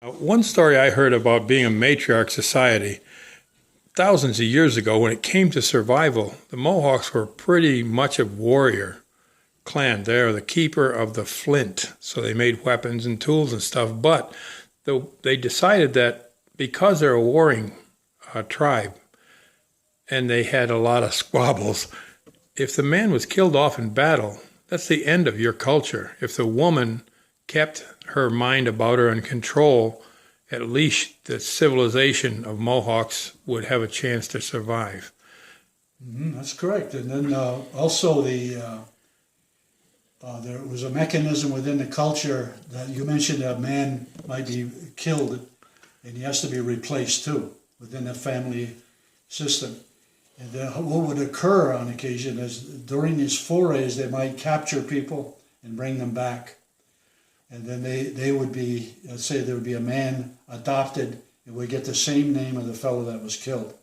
One story I heard about being a matriarch society, thousands of years ago, when it came to survival, the Mohawks were pretty much a warrior clan. They are the keeper of the flint, so they made weapons and tools and stuff. But they decided that because they're a warring tribe and they had a lot of squabbles, if the man was killed off in battle, that's the end of your culture. If the woman kept her mind about her and control, at least the civilization of Mohawks would have a chance to survive. That's correct. And then also there was a mechanism within the culture that you mentioned a man might be killed and he has to be replaced too within the family system. And then what would occur on occasion is during these forays they might capture people and bring them back. And then they would be, let's say there would be a man adopted and would get the same name of the fellow that was killed.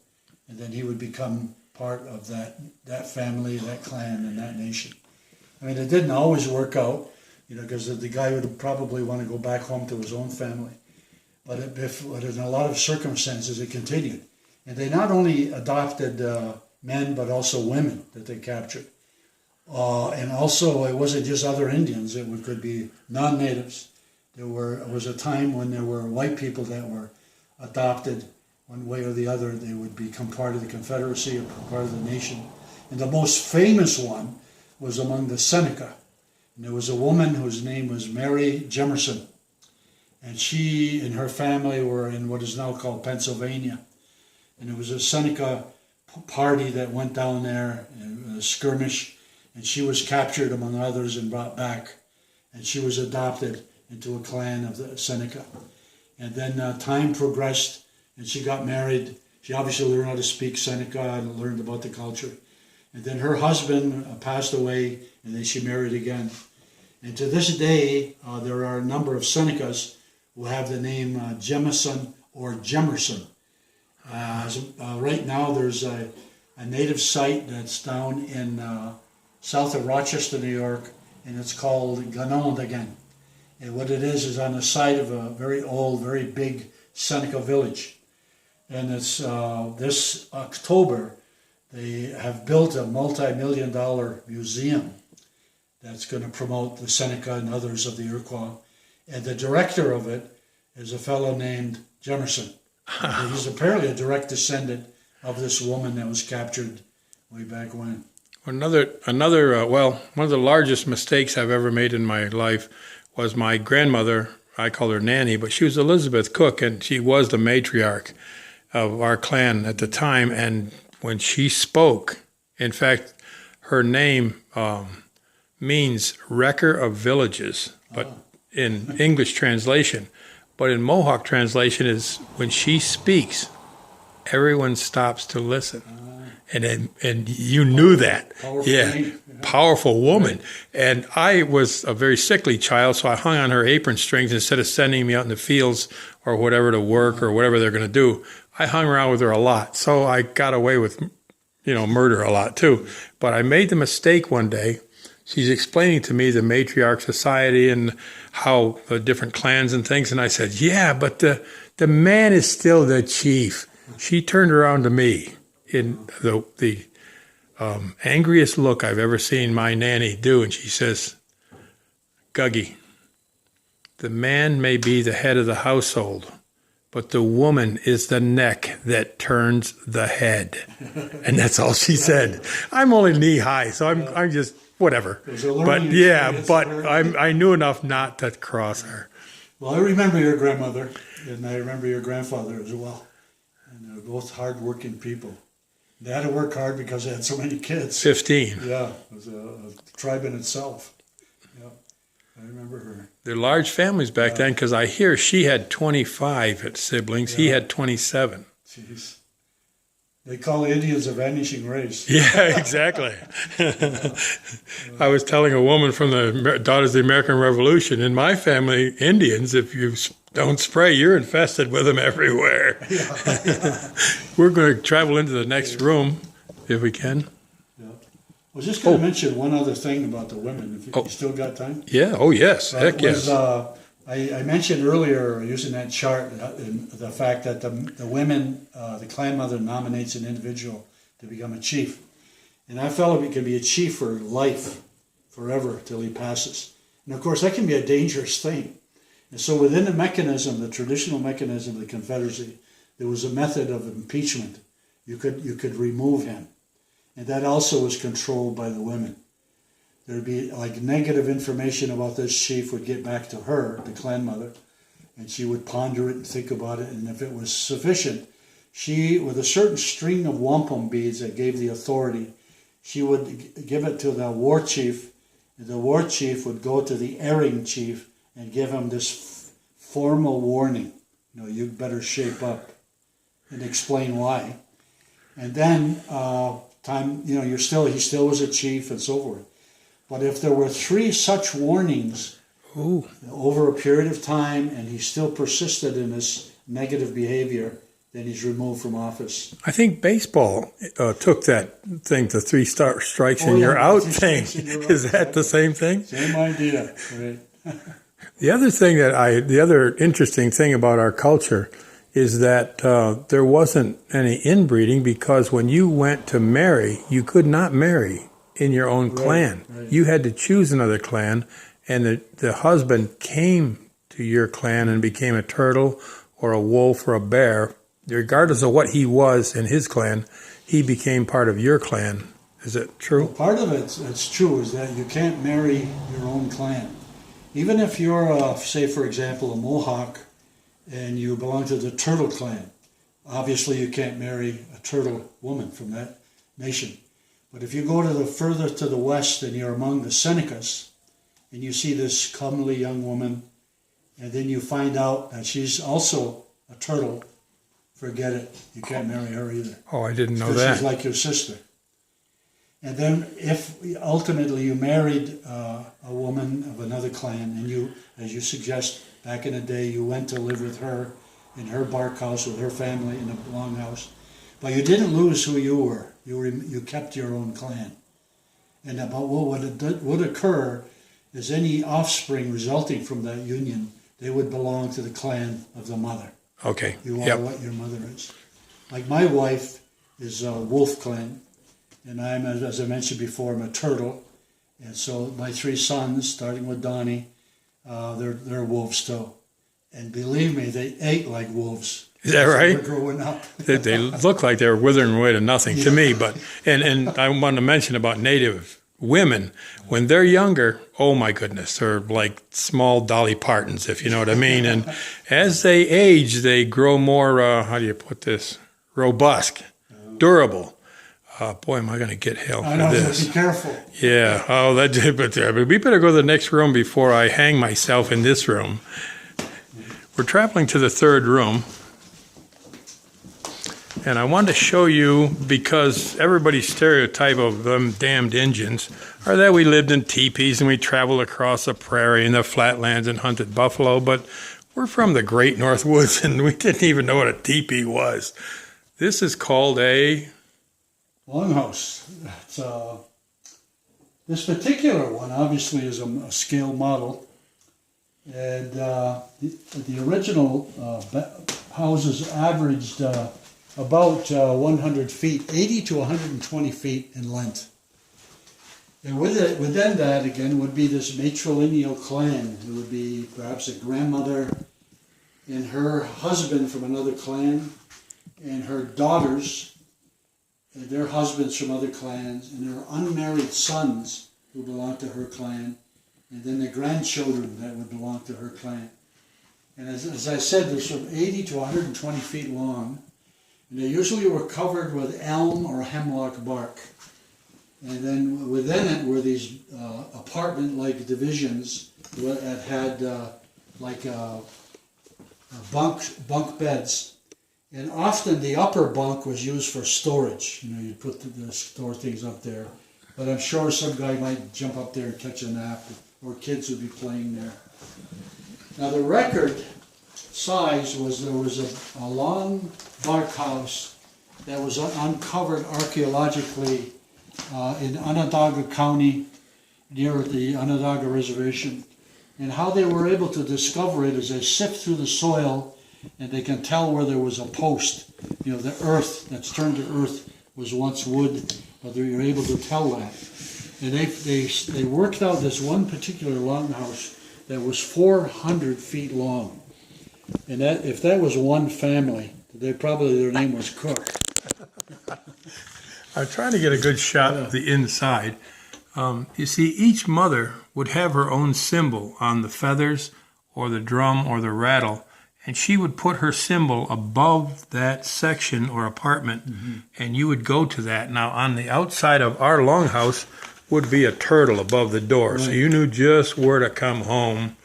And then he would become part of that family, that clan, and that nation. I mean, it didn't always work out, because the guy would probably want to go back home to his own family. But in a lot of circumstances, it continued. And they not only adopted men, but also women that they captured. And also, it wasn't just other Indians. It could be non-natives. It was a time when there were white people that were adopted one way or the other. They would become part of the Confederacy or part of the nation. And the most famous one was among the Seneca. And there was a woman whose name was Mary Jemerson. And she and her family were in what is now called Pennsylvania. And it was a Seneca party that went down there, a skirmish, and she was captured among others and brought back. And she was adopted into a clan of the Seneca. And then time progressed and she got married. She obviously learned how to speak Seneca and learned about the culture. And then her husband passed away and then she married again. And to this day, there are a number of Senecas who have the name Jemison or Jemerson. Right now, there's a native site that's down in south of Rochester, New York, and it's called Ganondagan. And what it is on the site of a very old, very big Seneca village. And it's this October, they have built a multi-million-dollar museum that's going to promote the Seneca and others of the Iroquois. And the director of it is a fellow named Jemerson. He's apparently a direct descendant of this woman that was captured way back when. One of the largest mistakes I've ever made in my life was my grandmother. I call her Nanny, but she was Elizabeth Cook, and she was the matriarch of our clan at the time. And when she spoke, in fact, her name means wrecker of villages, but in English translation. But in Mohawk translation is when she speaks, everyone stops to listen. And you knew that. Powerful woman. And I was a very sickly child, so I hung on her apron strings instead of sending me out in the fields or whatever to work or whatever they're going to do. I hung around with her a lot, so I got away with, murder a lot too. But I made the mistake one day. She's explaining to me the matriarch society and how the different clans and things, and I said, yeah, but the man is still the chief. She turned around to me in the angriest look I've ever seen my nanny do, and she says, Guggy, the man may be the head of the household, but the woman is the neck that turns the head. And that's all she said. I'm only knee high, so I'm just whatever. But I knew enough not to cross her. Well, I remember your grandmother, and I remember your grandfather as well. And they were both hard-working people. They had to work hard because they had so many kids. 15. Yeah, it was a tribe in itself. Yeah, I remember her. They're large families back then, because I hear she had 25 siblings. Yeah. He had 27. Jeez. They call the Indians a vanishing race. Yeah, exactly. I was telling a woman from the Daughters of the American Revolution, in my family, Indians, if you don't spray, you're infested with them everywhere. Yeah. We're going to travel into the next room, if we can. Yeah. I was just going to mention one other thing about the women, if you still got time. Yeah, oh yes, heck yes. I mentioned earlier, using that chart, the fact that the women, the clan mother nominates an individual to become a chief. And that fellow can be a chief for life, forever, till he passes. And of course, that can be a dangerous thing. And so within the mechanism, the traditional mechanism of the Confederacy, there was a method of impeachment. You could remove him. And that also was controlled by the women. There'd be like negative information about this chief would get back to her, the clan mother, and she would ponder it and think about it. And if it was sufficient, she, with a certain string of wampum beads that gave the authority, she would give it to the war chief. And the war chief would go to the erring chief and give him this formal warning. You know, you better shape up, and explain why. And then he still was a chief and so forth. But if there were 3 such warnings over a period of time and he still persisted in this negative behavior, then he's removed from office. I think baseball took that thing, the 3 strikes and you're out thing. Is that the same thing? Same idea, right? The other interesting thing about our culture is that there wasn't any inbreeding, because when you went to marry, you could not marry in your own clan. Right. You had to choose another clan, and the husband came to your clan and became a turtle or a wolf or a bear. Regardless of what he was in his clan, he became part of your clan. Is it true? Well, part of it's true, is that you can't marry your own clan. Even if you're, say, for example, a Mohawk, and you belong to the Turtle clan, obviously you can't marry a Turtle woman from that nation. But if you go further to the west and you're among the Senecas, and you see this comely young woman, and then you find out that she's also a turtle, forget it. You can't marry her either. Oh, I didn't know that. She's like your sister. And then if ultimately you married a woman of another clan, and you, as you suggest, back in the day, you went to live with her in her bark house with her family in a longhouse, but you didn't lose who you were. You kept your own clan. And about what would occur is any offspring resulting from that union, they would belong to the clan of the mother. Okay. You are what your mother is. Like my wife is a wolf clan, and I'm, as I mentioned before, I'm a turtle. And so my 3 sons, starting with Donnie, they're wolves too. And believe me, they ate like wolves. Is that right? They were growing up. They look like they were withering away to nothing to me. But and I want to mention about Native women, when they're younger, oh my goodness, they're like small Dolly Partons, if you know what I mean. And as they age, they grow more, how do you put this, robust, durable. Boy, am I going to get hell for this. Be careful. Yeah. Oh, but we better go to the next room before I hang myself in this room. We're traveling to the 3rd room. And I wanted to show you, because everybody's stereotype of them damned Injuns are that we lived in teepees and we traveled across the prairie and the flatlands and hunted buffalo, but we're from the great North Woods and we didn't even know what a teepee was. This is called a longhouse. This particular one obviously is a scale model, and the original houses averaged about 100 feet, 80 to 120 feet in length. And within that, again, would be this matrilineal clan. It would be perhaps a grandmother and her husband from another clan, and her daughters, and their husbands from other clans, and her unmarried sons who belong to her clan, and then the grandchildren that would belong to her clan. And as I said, they're from 80 to 120 feet long. And they usually were covered with elm or hemlock bark. And then within it were these apartment-like divisions that had bunk beds. And often the upper bunk was used for storage. You know, you put the store things up there. But I'm sure some guy might jump up there and catch a nap, or kids would be playing there. Now the record size was, there was a long bark house that was uncovered archaeologically in Onondaga County near the Onondaga Reservation. And how they were able to discover it is they sift through the soil and they can tell where there was a post. You know, the earth that's turned to earth was once wood, but they were able to tell that. And they worked out this one particular longhouse that was 400 feet long. And that, if that was one family, their name was Cook. I'm trying to get a good shot of the inside. You see, each mother would have her own symbol on the feathers or the drum or the rattle, and she would put her symbol above that section or apartment, and you would go to that. Now, on the outside of our longhouse would be a turtle above the door, so you knew just where to come home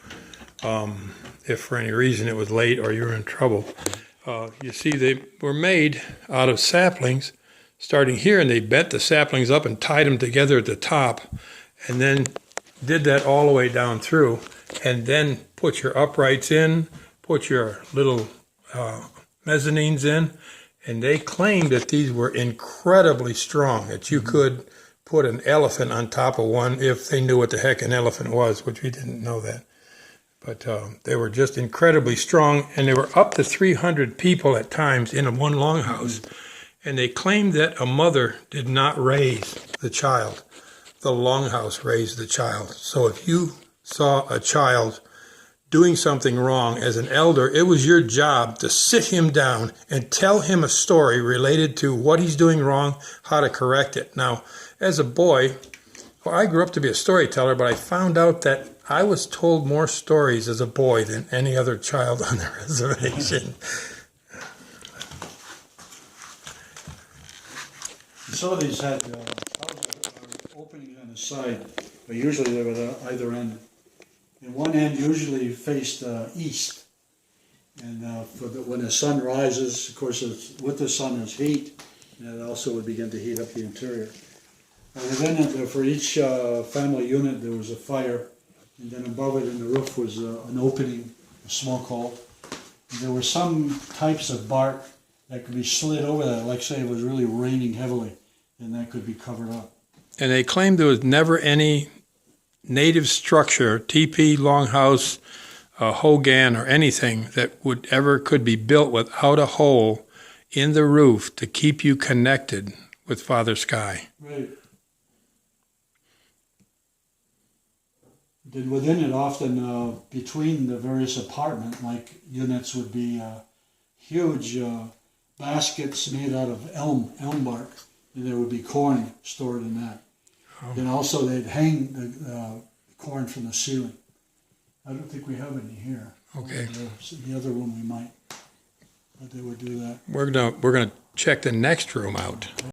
if for any reason it was late or you were in trouble. You see, they were made out of saplings, starting here, and they bent the saplings up and tied them together at the top, and then did that all the way down through, and then put your uprights in, put your little mezzanines in, and they claimed that these were incredibly strong, that you could put an elephant on top of one if they knew what the heck an elephant was, which we didn't know that. But they were just incredibly strong, and they were up to 300 people at times in one longhouse. And they claimed that a mother did not raise the child. The longhouse raised the child. So if you saw a child doing something wrong as an elder, it was your job to sit him down and tell him a story related to what he's doing wrong, how to correct it. Now, as a boy, well, I grew up to be a storyteller, but I found out that I was told more stories as a boy than any other child on the reservation. Some of these had openings on the side, but usually they were at either end. And one end usually faced east. And when the sun rises, of course, with the sun is heat, and it also would begin to heat up the interior. Then for each family unit, there was a fire, and then above it in the roof was an opening, a smoke hole. And there were some types of bark that could be slid over that, like say it was really raining heavily, and that could be covered up. And they claimed there was never any native structure, teepee, longhouse, hogan, or anything that could be built without a hole in the roof to keep you connected with Father Sky. Right. Then within it, often between the various apartment units would be huge baskets made out of elm bark, and there would be corn stored in that. Oh. Then also they'd hang the corn from the ceiling. I don't think we have any here. Okay. The other room we might, but they would do that. We're gonna check the next room out.